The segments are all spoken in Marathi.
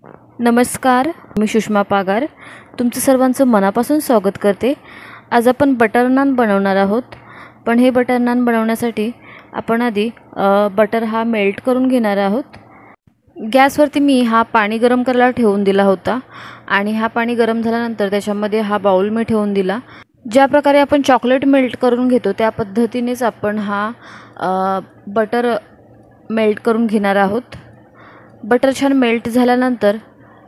नमस्कार, मी सुषमा पागार तुमचं सर्वांचं मनापासून स्वागत करते। आज आपण बटर नान बनवणार आहोत। पण हे बटर नान बनवण्यासाठी आपण आधी बटर हा मेल्ट करून घेणार आहोत। गॅसवरती मी हा पाणी गरम करायला ठेवून दिला होता आणि हा पाणी गरम झाल्यानंतर त्याच्यामध्ये हा बाउल मी ठेवून दिला। ज्या प्रकारे आपण चॉकलेट मेल्ट करून घेतो त्या पद्धतीनेच आपण हा बटर मेल्ट करून घेणार आहोत। बटर छान मेल्ट झाल्यानंतर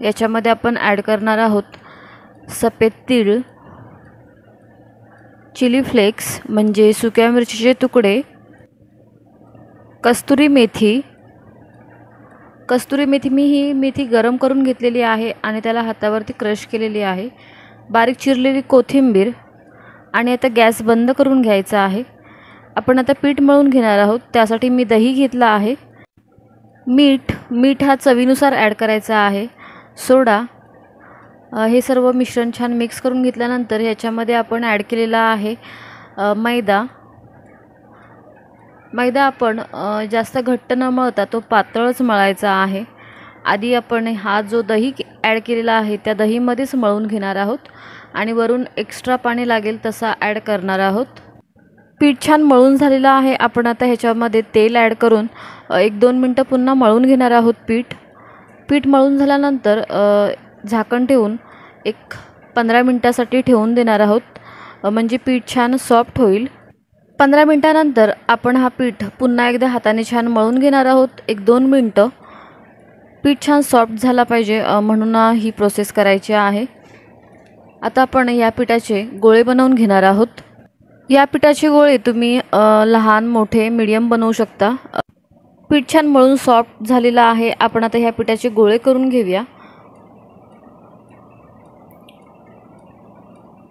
याच्यामध्ये आपण ॲड करणार आहोत सफेद तीळ, चिली फ्लेक्स म्हणजे सुक्या मिरचीचे तुकडे, कस्तुरी मेथी मी ही मेथी गरम करून घेतलेली आहे आणि त्याला हातावरती क्रश केलेली आहे, बारीक चिरलेली कोथिंबीर आणि आता गॅस बंद करून घ्यायचा आहे। आपण आता पीठ मळून घेणार आहोत। त्यासाठी मी दही घेतला आहे। मीठ हा चवीनुसार ॲड करायचा आहे। सोडा, हे सर्व मिश्रण छान मिक्स करून घेतल्यानंतर ह्याच्यामध्ये आपण ॲड केलेला आहे मैदा आपण जास्त घट्ट न मळता तो पातळच मळायचा आहे। आधी आपण हा जो दही ॲड केलेला आहे त्या दहीमध्येच मळून घेणार आहोत आणि वरून एक्स्ट्रा पाणी लागेल तसा ॲड करणार आहोत। पीठ छान मळून झालेलं आहे। आपण आता ह्याच्यामध्ये तेल ॲड करून 1-2 मिनटं पुन्हा मळून घेणार आहोत। पीठ मळून झाल्यानंतर झाकण ठेवून 15 मिनिटासाठी ठेवून देणार आहोत, म्हणजे पीठ छान सॉफ्ट होईल। 15 मिनिटानंतर आपण हा पीठ पुन्हा एकदा हाताने छान मळून घेणार आहोत। 1-2 मिनटं पीठ छान सॉफ्ट झाला पाहिजे म्हणून ही प्रोसेस करायची आहे। आता आपण या पिठाचे गोळे बनवून घेणार आहोत। या पिठाचे गोळे तुम्ही लहान, मोठे, मीडियम बनवू शकता। पीठ छान मळून सॉफ्ट झालेला आहे। आपण आता ह्या पिठाचे गोळे करून घेऊया।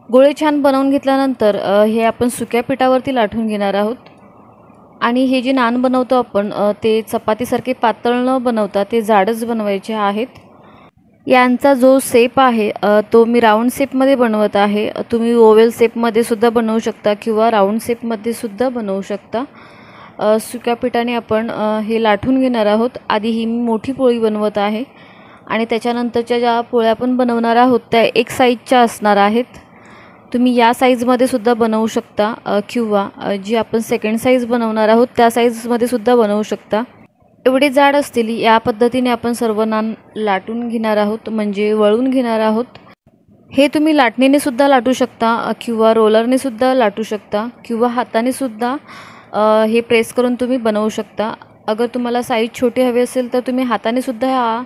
गोळे छान बनवून घेतल्यानंतर हे आपण सुक्या पिठावरती लाटून घेणार आहोत आणि हे जे नान बनवतो आपण ते चपातीसारखे पातळ न बनवता ते जाडच बनवायचे आहेत। यांचा जो शेप आहे तो मी राऊंड शेपमध्ये बनवत आहे। तुम्ही ओव्हल शेपमध्ये सुद्धा बनवू शकता किंवा राऊंड शेपमध्ये सुद्धा बनवू शकता। सुक्या पिठाने आपण हे लाटून घेणार आहोत। आधी ही मी मोठी पोळी बनवत आहे आणि त्याच्यानंतरच्या ज्या पोळ्या आपण बनवणार आहोत त्या एक साईजच्या असणार आहेत। तुम्ही या साईजमध्ये सुद्धा बनवू शकता किंवा जी आपण सेकंड साईज बनवणार आहोत त्या साईजमध्ये सुद्धा बनवू शकता। एवढे जाड असतील या पद्धतीने आपण सर्व नान लाटून घेणार आहोत, म्हणजे वळून घेणार आहोत। हे तुम्ही लाटणीने सुद्धा लाटू शकता किंवा रोलरने सुद्धा लाटू शकता किंवा हाताने सुद्धा हे प्रेस करून तुम्ही बनवू शकता। अगर तुम्हाला साईज छोटी हवी असेल तर तुम्ही हाताने सुद्धा हा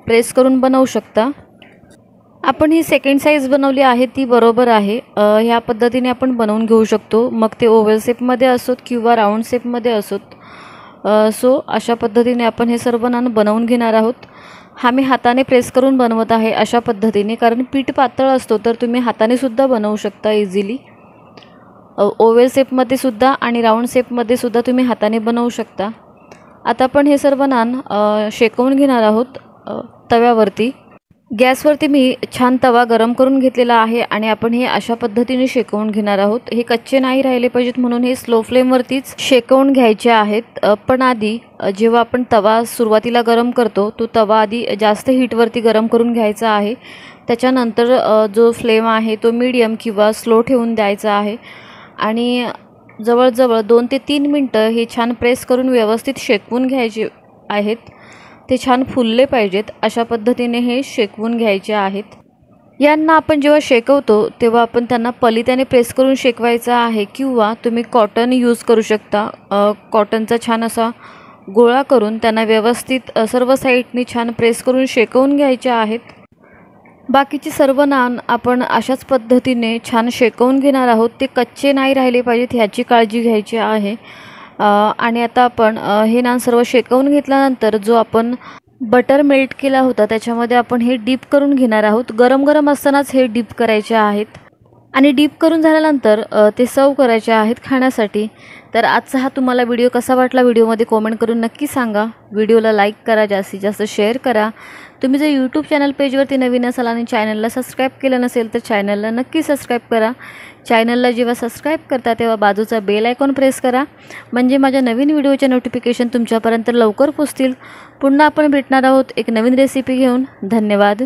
प्रेस करून बनवू शकता। आपण ही सेकंड साईज बनवली आहे ती बरोबर आहे। ह्या पद्धतीने आपण बनवून घेऊ शकतो, मग ते ओव्हल शेपमध्ये असोत किंवा राऊंड शेपमध्ये असोत। सो अशा पद्धतीने आपण हे सर्व नान बनवून घेणार आहोत। हा मी हाताने प्रेस करून बनवत आहे अशा पद्धतीने, कारण पीठ पातळ असतो तर तुम्ही हाताने सुद्धा बनवू शकता इझिली। ओव्हल शेपमध्ये सुद्धा आणि राऊंड शेपमध्ये सुद्धा तुम्ही हाताने बनवू शकता। आता आपण हे सर्व नान शेकवून घेणार आहोत तव्यावरती। गॅसवरती मी छान तवा गरम करून घेतलेला आहे आणि आपण हे अशा पद्धतीने शेकवून घेणार आहोत। हे कच्चे नाही राहिले पाहिजेत म्हणून हे स्लो फ्लेमवरतीच शेकवून घ्यायचे आहेत। पण आधी जेव्हा आपण तवा सुरुवातीला गरम करतो तो तवा आधी जास्त हीटवरती गरम करून घ्यायचा आहे। त्याच्यानंतर जो फ्लेम आहे तो मीडियम किंवा स्लो ठेवून द्यायचा आहे आणि जवळजवळ 2 ते 3 मिनटं हे छान प्रेस करून व्यवस्थित शेकवून घ्यायचे आहेत। ते छान फुलले पाहिजेत अशा पद्धतीने हे शेकवून घ्यायचे आहेत। यांना आपण जेव्हा शेकवतो तेव्हा आपण त्यांना पलित्याने प्रेस करून शेकवायचा आहे किंवा तुम्ही कॉटन यूज करू शकता। कॉटनचा छान असा गोळा करून त्यांना व्यवस्थित सर्व साईडनी छान प्रेस करून शेकवून घ्यायचे आहेत। बाकीचे सर्व नान आपण अशाच पद्धतीने छान शेकवून घेणार आहोत। ते कच्चे नाही राहिले पाहिजेत ह्याची काळजी घ्यायची आहे। आणि आता आपण हे नान सर्व शेकवून घेतल्यानंतर जो आपण बटर मेल्ट केला होता त्याच्यामध्ये आपण हे डीप करून घेणार आहोत। गरम असतानाच हे डीप करायचे आहेत आणि डीप करून झाल्यानंतर ते सर्व करायचे आहेत खाण्यासाठी। तर आजचा हा तुम्हाला व्हिडिओ कसा वाटला व्हिडिओमध्ये कमेंट करून नक्की सांगा। व्हिडिओला लाईक करा, जास्तीत जास्त शेअर करा। तुम्ही जर यूट्यूब चॅनल पेजवरती नवीन असाल आणि चॅनलला सबस्क्राईब केलं नसेल तर चॅनलला नक्की सबस्क्राईब करा. चॅनलला जेव्हा सबस्क्राईब करता तेव्हा बाजूचा बेल आयकॉन प्रेस करा, म्हणजे माझ्या नवीन व्हिडिओचे नोटिफिकेशन तुमच्यापर्यंत लवकर पोहोचतील. पुन्हा आपण भेटणार आहोत एक नवीन रेसिपी घेऊन. धन्यवाद.